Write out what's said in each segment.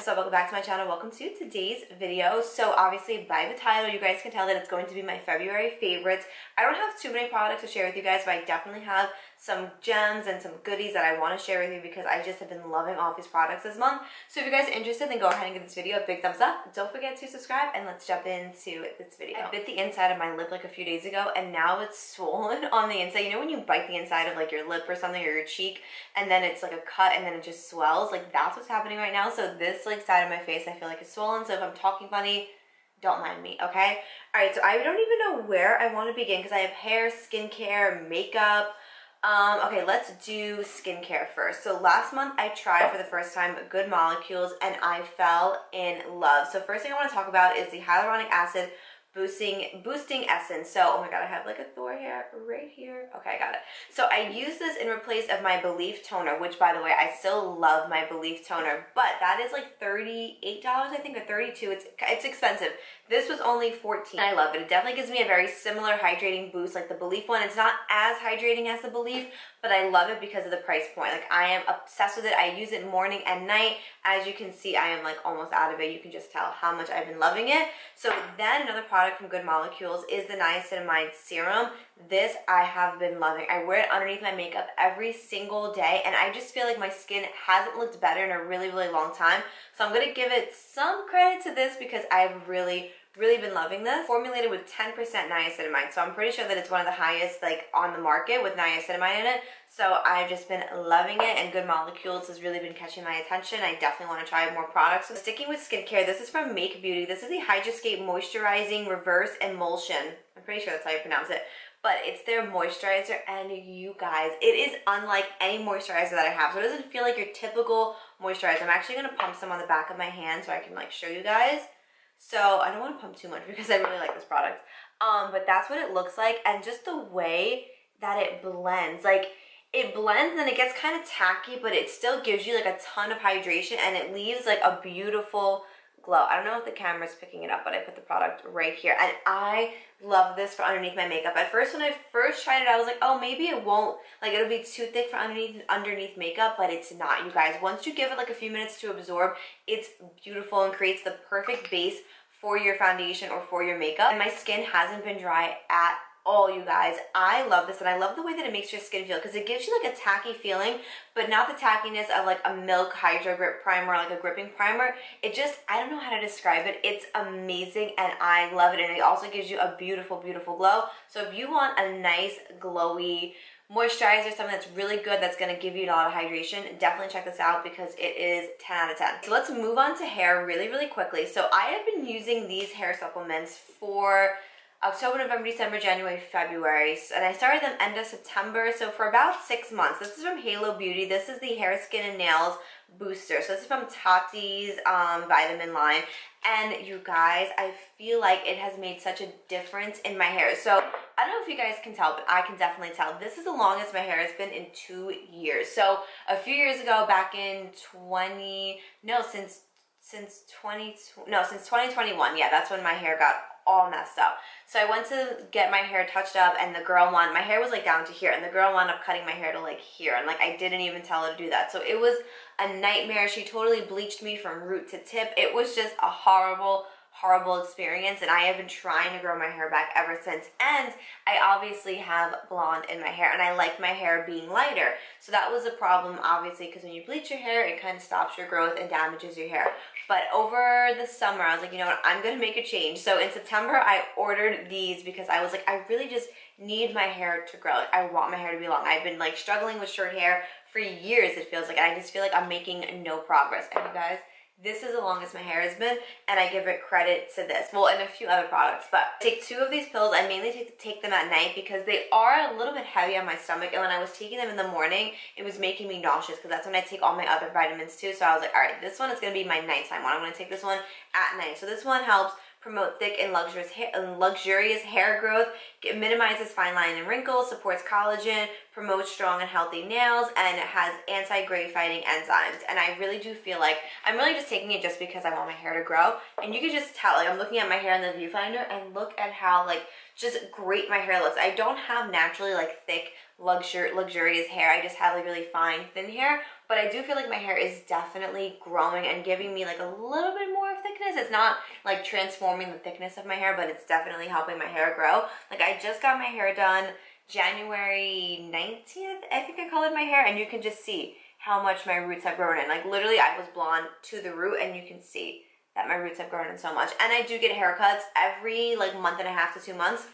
what's up? Welcome back to my channel. Welcome to today's video. So obviously by the title, you guys can tell that it's going to be my February favorites. I don't have too many products to share with you guys, but I definitely have some gems and some goodies that I want to share with you because I just have been loving all of these products this month. So if you guys are interested, then go ahead and give this video a big thumbs up. Don't forget to subscribe, and let's jump into this video. I bit the inside of my lip like a few days ago, and now it's swollen on the inside. You know when you bite the inside of like your lip or something, or your cheek, and then it's like a cut and then it just swells? Like that's what's happening right now. So this like side of my face, I feel like it's swollen. So if I'm talking funny, don't mind me, okay? All right, so I don't even know where I want to begin because I have hair, skincare, makeup. Okay, let's do skincare first. So last month I tried for the first time Good Molecules and I fell in love. So first thing I want to talk about is the hyaluronic acid boosting essence. So, oh my god, I have like a Thor hair right here. Okay, I got it. So I use this in replace of my Belief toner, which by the way, I still love my Belief toner, but that is like $38, I think, or $32. It's expensive. This was only $14. I love it. It definitely gives me a very similar hydrating boost like the Belief one. It's not as hydrating as the Belief, but I love it because of the price point. Like I am obsessed with it. I use it morning and night. As you can see, I am like almost out of it. You can just tell how much I've been loving it. So then another product from Good Molecules is the niacinamide serum. This I have been loving. I wear it underneath my makeup every single day, and I just feel like my skin hasn't looked better in a really, really long time. So I'm gonna give it some credit to this because I've really been loving this. Formulated with 10% niacinamide, so I'm pretty sure that it's one of the highest like on the market with niacinamide in it. So I've just been loving it, and Good Molecules has really been catching my attention. I definitely want to try more products. So sticking with skincare, this is from Make Beauty. This is the Hydrascape Moisturizing Reverse Emulsion. I'm pretty sure that's how you pronounce it. But it's their moisturizer, and you guys, it is unlike any moisturizer that I have. So it doesn't feel like your typical moisturizer. I'm actually going to pump some on the back of my hand so I can like show you guys. So I don't want to pump too much because I really like this product. But that's what it looks like, and just the way that it blends, like it blends and it gets kind of tacky, but it still gives you like a ton of hydration, and it leaves like a beautiful glow. I don't know if the camera's picking it up, but I put the product right here, and I love this for underneath my makeup. At first, when I first tried it, I was like, oh, maybe it won't, like it'll be too thick for underneath makeup, but it's not, you guys. Once you give it like a few minutes to absorb, it's beautiful and creates the perfect base for your foundation or for your makeup. And my skin hasn't been dry at all, you guys. I love this, and I love the way that it makes your skin feel because it gives you like a tacky feeling, but not the tackiness of like a Milk Hydro Grip Primer, like a gripping primer. It just, I don't know how to describe it. It's amazing, and I love it, and it also gives you a beautiful glow. So if you want a nice glowy moisturizer, something that's really good, that's going to give you a lot of hydration, definitely check this out because it is 10 out of 10. So let's move on to hair really quickly. So I have been using these hair supplements for October, November, December, January, February, and I started them end of September, so for about 6 months. This is from Halo Beauty. This is the Hair, Skin, and Nails Booster. So this is from Tati's vitamin line, and you guys, I feel like it has made such a difference in my hair. So I don't know if you guys can tell, but I can definitely tell. This is the longest my hair has been in 2 years. So a few years ago, back in since 2021, yeah, that's when my hair got all messed up. So I went to get my hair touched up, and the girl my hair was like down to here, and the girl wound up cutting my hair to like here, and like I didn't even tell her to do that. So it was a nightmare. She totally bleached me from root to tip. It was just a horrible experience, and I have been trying to grow my hair back ever since. And I obviously have blonde in my hair, and I like my hair being lighter. So that was a problem, obviously, because when you bleach your hair, it kind of stops your growth and damages your hair. But over the summer, I was like, you know what, I'm gonna make a change. So in September, I ordered these because I was like, I really just need my hair to grow. Like, I want my hair to be long. I've been like struggling with short hair for years, it feels like, and I just feel like I'm making no progress. And you guys, this is the longest my hair has been, and I give it credit to this. Well, and a few other products, but I take 2 of these pills. I mainly take them at night because they are a little bit heavy on my stomach, and when I was taking them in the morning, it was making me nauseous because that's when I take all my other vitamins too. So I was like, all right, this one is going to be my nighttime one. I'm going to take this one at night. So this one helps promote thick and luxurious hair growth, minimizes fine line and wrinkles, supports collagen, promotes strong and healthy nails, and it has anti-gray fighting enzymes. And I really do feel like I'm really just taking it just because I want my hair to grow. And you can just tell, like I'm looking at my hair in the viewfinder, and look at how like just great my hair looks. I don't have naturally like thick luxurious hair. I just have like really fine thin hair, but I do feel like my hair is definitely growing and giving me like a little bit more of thickness. It's not like transforming the thickness of my hair, but it's definitely helping my hair grow. Like I just got my hair done January 19th, I think I colored my hair, and you can just see how much my roots have grown in. Like literally I was blonde to the root, and you can see that my roots have grown in so much. And I do get haircuts every like month and a half to 2 months.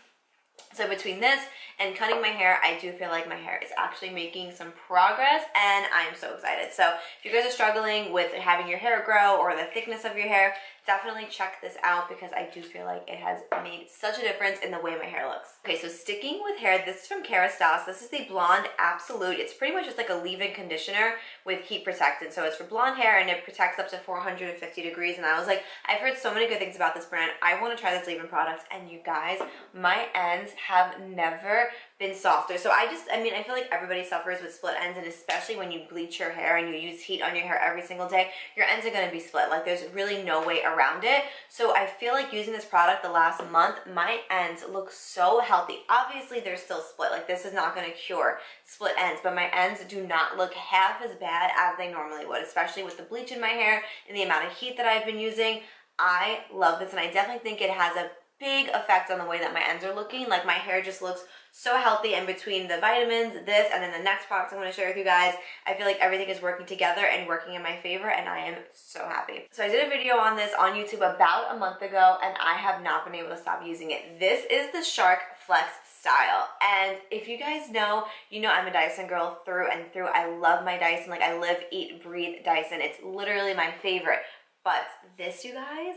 So between this and cutting my hair, I do feel like my hair is actually making some progress, and I'm so excited. So if you guys are struggling with having your hair grow or the thickness of your hair, definitely check this out because I do feel like it has made such a difference in the way my hair looks. Okay, so sticking with hair, this is from Kérastase. This is the Blond Absolu. It's pretty much just like a leave-in conditioner with heat protectant. So it's for blonde hair and it protects up to 450 degrees. And I was like, I've heard so many good things about this brand. I want to try this leave-in product. And you guys, my ends have never been softer. So I feel like everybody suffers with split ends, and especially when you bleach your hair and you use heat on your hair every single day, your ends are going to be split. Like there's really no way around it. So I feel like using this product the last month, my ends look so healthy. Obviously they're still split. Like this is not going to cure split ends, but my ends do not look half as bad as they normally would, especially with the bleach in my hair and the amount of heat that I've been using. I love this, and I definitely think it has a big effect on the way that my ends are looking. Like my hair just looks so healthy, and between the vitamins, this, and then the next product I'm going to share with you guys, I feel like everything is working together and working in my favor, and I am so happy. So I did a video on this on YouTube about a month ago, and I have not been able to stop using it. This is the Shark Flex Style, and if you guys know, you know I'm a Dyson girl through and through. I love my Dyson. Like I live, eat, breathe Dyson. It's literally my favorite. But this, you guys,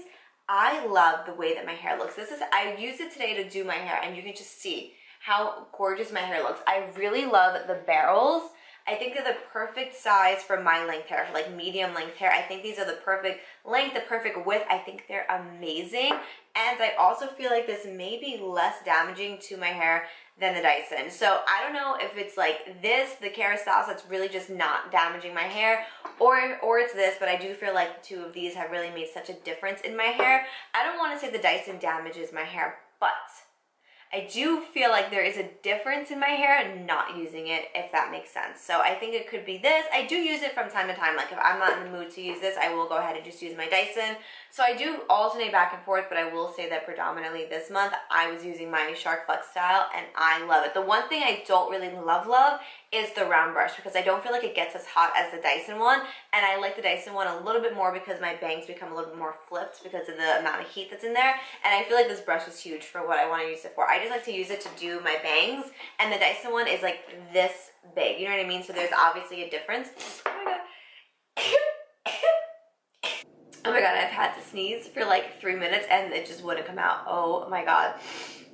I love the way that my hair looks. I used it today to do my hair, and you can just see how gorgeous my hair looks. I really love the barrels. I think they're the perfect size for my length hair, for like medium length hair. I think these are the perfect length, the perfect width. I think they're amazing. And I also feel like this may be less damaging to my hair than the Dyson. So I don't know if it's like this, the Kérastase, that's really just not damaging my hair, or it's this, but I do feel like the two of these have really made such a difference in my hair. I don't want to say the Dyson damages my hair, but I do feel like there is a difference in my hair not using it, if that makes sense. So I think it could be this. I do use it from time to time. Like if I'm not in the mood to use this, I will go ahead and just use my Dyson. So I do alternate back and forth, but I will say that predominantly this month I was using my Shark Flex Style, and I love it. The one thing I don't really love is the round brush, because I don't feel like it gets as hot as the Dyson one, and I like the Dyson one a little bit more because my bangs become a little bit more flipped because of the amount of heat that's in there, and I feel like this brush is huge for what I want to use it for. I just like to use it to do my bangs, and the Dyson one is like this big, you know what I mean? So there's obviously a difference. Oh my god. Oh my god, I've had to sneeze for like 3 minutes and it just wouldn't come out. Oh my god.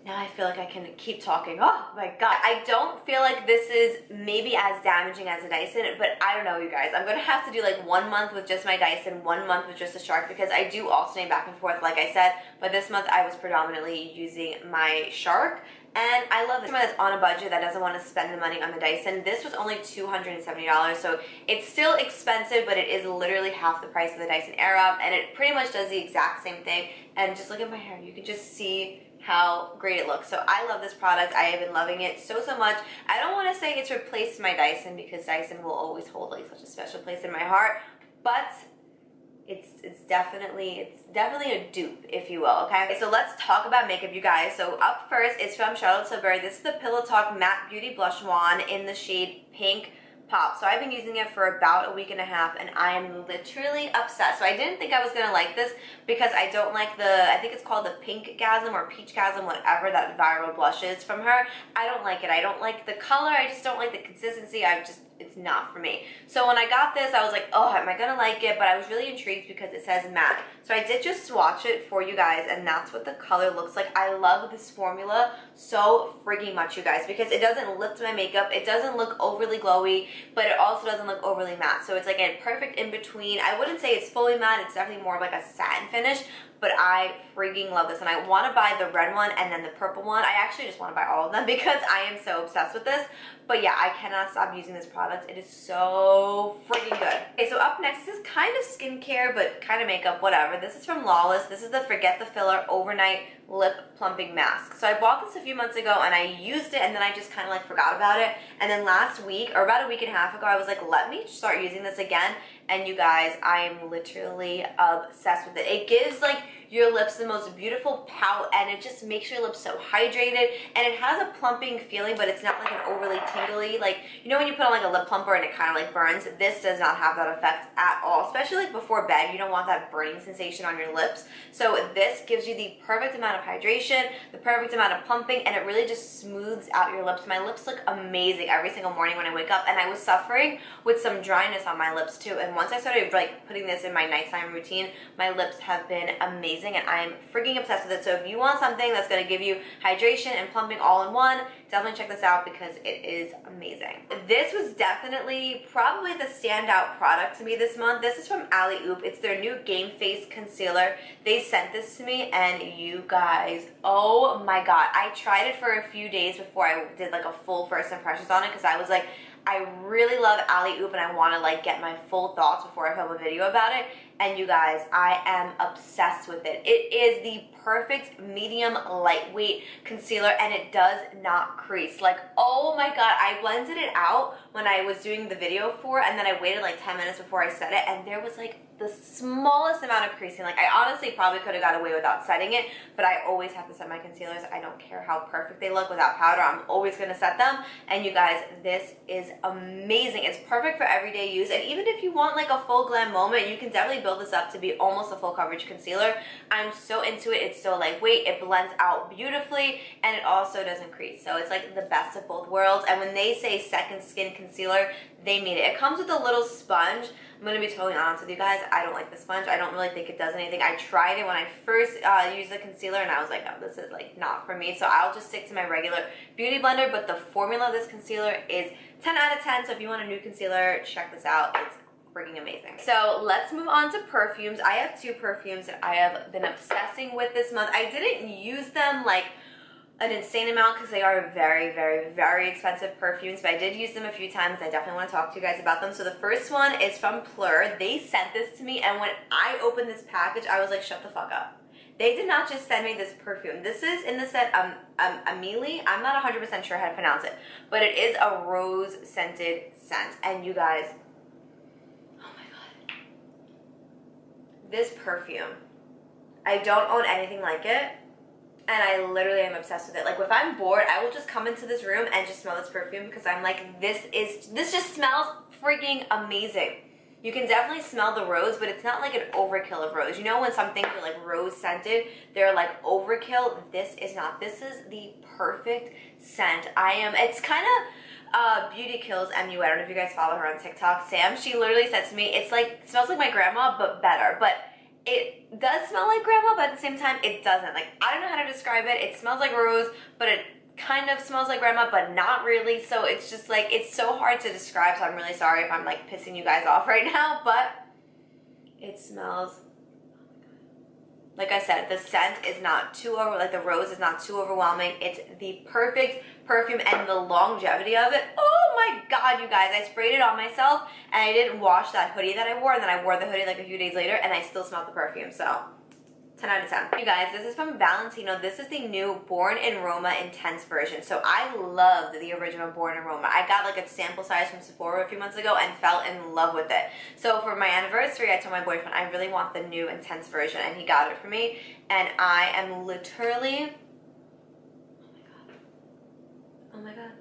Now I feel like I can keep talking. Oh my god. I don't feel like this is maybe as damaging as a Dyson, but I don't know, you guys. I'm going to have to do like 1 month with just my Dyson, 1 month with just the Shark, because I do alternate back and forth, like I said. But this month I was predominantly using my Shark. And I love this. Someone that's on a budget that doesn't want to spend the money on the Dyson. This was only $270, so it's still expensive, but it is literally half the price of the Dyson Airwrap, and it pretty much does the exact same thing. And just look at my hair. You can just see how great it looks. So I love this product. I have been loving it so much. I don't want to say it's replaced my Dyson, because Dyson will always hold like such a special place in my heart, but it's definitely a dupe, if you will, okay? So let's talk about makeup, you guys. So up first is from Charlotte Tilbury. This is the Pillow Talk Matte Beauty Blush Wand in the shade Pink Pop. So I've been using it for about a week and a half, and I am literally obsessed. So I didn't think I was gonna like this because I don't like I think it's called the Pink-gasm or Peach-gasm, whatever that viral blush is from her. I don't like it. I don't like the color. I just don't like the consistency. It's not for me. So when I got this, I was like, oh, am I gonna like it? But I was really intrigued because it says matte. So I did just swatch it for you guys, and that's what the color looks like. I love this formula so freaking much, you guys, because it doesn't lift my makeup. It doesn't look overly glowy, but it also doesn't look overly matte. So it's like a perfect in-between. I wouldn't say it's fully matte. It's definitely more of like a satin finish, but I freaking love this, and I want to buy the red one and then the purple one. I actually just want to buy all of them because I am so obsessed with this. But yeah, I cannot stop using this product. product. It is so freaking good. Okay, so up next, this is kind of skincare, but kind of makeup, whatever. This is from Lawless. This is the Forget the Filler Overnight Lip Plumping Mask. So I bought this a few months ago and I used it and then I just kind of like forgot about it. And then last week, or about a week and a half ago, I was like, let me start using this again. And you guys, I am literally obsessed with it. It gives like your lips the most beautiful pout and it just makes your lips so hydrated. And it has a plumping feeling, but it's not like an overly tingly, like, you know when you put on like a lip plumper and it kind of like burns? This does not have that effect at all, especially like before bed. You don't want that burning sensation on your lips. So this gives you the perfect amount of hydration, the perfect amount of plumping, and it really just smooths out your lips. My lips look amazing every single morning when I wake up, and I was suffering with some dryness on my lips too. And once I started like putting this in my nighttime routine, my lips have been amazing and I'm freaking obsessed with it. So if you want something that's going to give you hydration and plumping all in one, definitely check this out because it is amazing. This was definitely probably the standout product to me this month. This is from I USE. It's their new Game Face Concealer. They sent this to me and you guys, oh my god. I tried it for a few days before I did like a full first impressions on it because I was like, I really love I USE and I want to like get my full thoughts before I film a video about it. And you guys, I am obsessed with it. It is the perfect medium lightweight concealer and it does not crease. Like, oh my god, I blended it out when I was doing the video for it and then I waited like 10 minutes before I set it and there was like the smallest amount of creasing. Like, I honestly probably could have got away without setting it, but I always have to set my concealers. I don't care how perfect they look without powder. I'm always going to set them. And you guys, this is amazing. It's perfect for everyday use. And even if you want like a full glam moment, you can definitely build this up to be almost a full coverage concealer. I'm so into it. It's so lightweight. It blends out beautifully and it also doesn't crease. So it's like the best of both worlds. And when they say second skin concealer, they mean it. It comes with a little sponge. I'm going to be totally honest with you guys. I don't like the sponge. I don't really think it does anything. I tried it when I first used the concealer and I was like, oh, this is like not for me. So I'll just stick to my regular beauty blender. But the formula of this concealer is 10 out of 10. So if you want a new concealer, check this out. It's freaking amazing. So let's move on to perfumes. I have two perfumes that I have been obsessing with this month. I didn't use them like an insane amount because they are very, very, very expensive perfumes, but I did use them a few times. I definitely want to talk to you guys about them. So the first one is from Phlur. They sent this to me and when I opened this package, I was like, shut the fuck up. They did not just send me this perfume. This is in the set Ameline. I'm not 100% sure how to pronounce it, but it is a rose scented scent. And you guys, oh my god. This perfume, I don't own anything like it. And I literally am obsessed with it. Like, if I'm bored, I will just come into this room and just smell this perfume because I'm like, this just smells freaking amazing. You can definitely smell the rose, but it's not like an overkill of rose. You know when some things are like rose scented, they're like overkill? This is not. This is the perfect scent. It's kind of Beauty Kills MU. I don't know if you guys follow her on TikTok. Sam, she literally said to me, it's like, it smells like my grandma, but better. But it does smell like grandma, but at the same time, it doesn't. Like, I don't know how to describe it. It smells like rose, but it kind of smells like grandma, but not really. So it's just like, it's so hard to describe. So I'm really sorry if I'm like pissing you guys off right now, but it smells, like I said, the scent is not too like the rose is not too overwhelming. It's the perfect perfume and the longevity of it. Oh my god, you guys, I sprayed it on myself and I didn't wash that hoodie that I wore, and then I wore the hoodie like a few days later and I still smelled the perfume. So 10 out of 10. You guys, this is from Valentino. This is the new Born in Roma Intense version. So I loved the original Born in Roma. I got like a sample size from Sephora a few months ago and fell in love with it. So for my anniversary, I told my boyfriend I really want the new Intense version, and he got it for me. And I am literally, oh my god.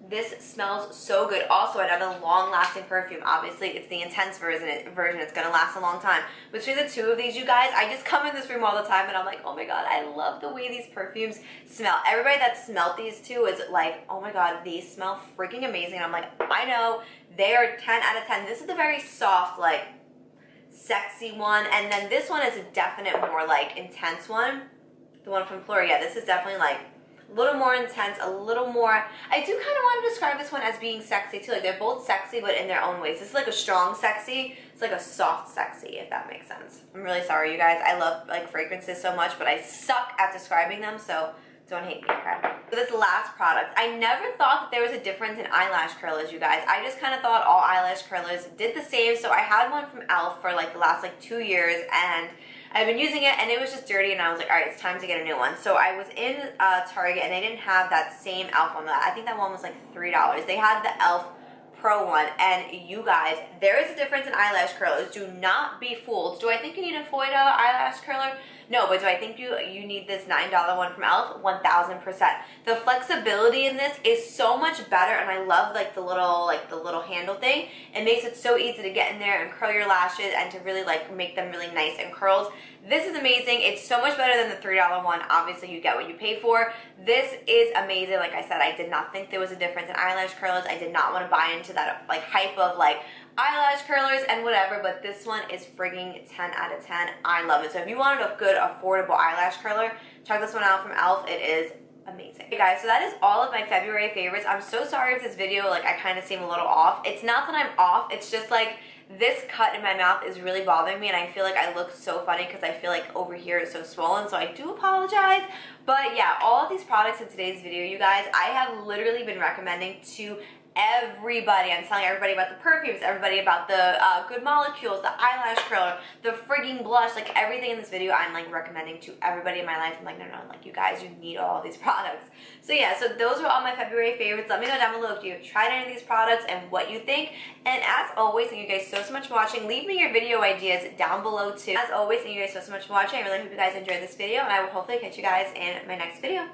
This smells so good. Also, another long-lasting perfume. Obviously, it's the Intense version. It's going to last a long time. Between the two of these, you guys, I just come in this room all the time and I'm like, oh my god, I love the way these perfumes smell. Everybody that smelled these two is like, oh my god, these smell freaking amazing. And I'm like, I know, they are 10 out of 10. This is the very soft, like, sexy one. And then this one is a definite more, like, intense one. The one from Phlur, yeah, this is definitely, like, a little more intense, a little more, I do kind of want to describe this one as being sexy too. Like, they're both sexy, but in their own ways. This is like a strong sexy. It's like a soft sexy, if that makes sense. I'm really sorry, you guys. I love like fragrances so much, but I suck at describing them, so Don't hate me, okay? So this last product, I never thought that there was a difference in eyelash curlers, you guys. I just kind of thought all eyelash curlers did the same. So I had one from e.l.f. for like the last like 2 years, and I've been using it and it was just dirty, and I was like, all right, it's time to get a new one. So I was in Target and they didn't have that same e.l.f. one. I think that one was like $3. They had the e.l.f. Pro one, and you guys, there is a difference in eyelash curlers. Do not be fooled. Do I think you need a Foida eyelash curler? No, but do I think you need this $9 one from e.l.f.? 1000%. The flexibility in this is so much better, and I love like the little handle thing. It makes it so easy to get in there and curl your lashes and to really like make them really nice and curled. This is amazing. It's so much better than the $3 one. Obviously, you get what you pay for. This is amazing. Like I said, I did not think there was a difference in eyelash curlers. I did not want to buy into that like hype of like eyelash curlers and whatever, but this one is frigging 10 out of 10. I love it. So if you wanted a good, affordable eyelash curler, check this one out from e.l.f. It is amazing. Okay guys, so that is all of my February favorites. I'm so sorry if this video, like, I kind of seem a little off. It's not that I'm off, it's just like this cut in my mouth is really bothering me, and I feel like I look so funny because I feel like over here is so swollen, so I do apologize. But yeah, all of these products in today's video, you guys, I have literally been recommending to everybody. I'm telling everybody about the perfumes, everybody about the good molecules, the eyelash curler, the frigging blush, like everything in this video I'm like recommending to everybody in my life. I'm like, no, like you guys, you need all of these products. So yeah, so those were all my February favorites. Let me know down below if you've tried any of these products and what you think. And as always, thank you guys so much for watching. Leave me your video ideas down below too. As always, thank you guys so much for watching. I really hope you guys enjoyed this video, and I will hopefully catch you guys in my next video.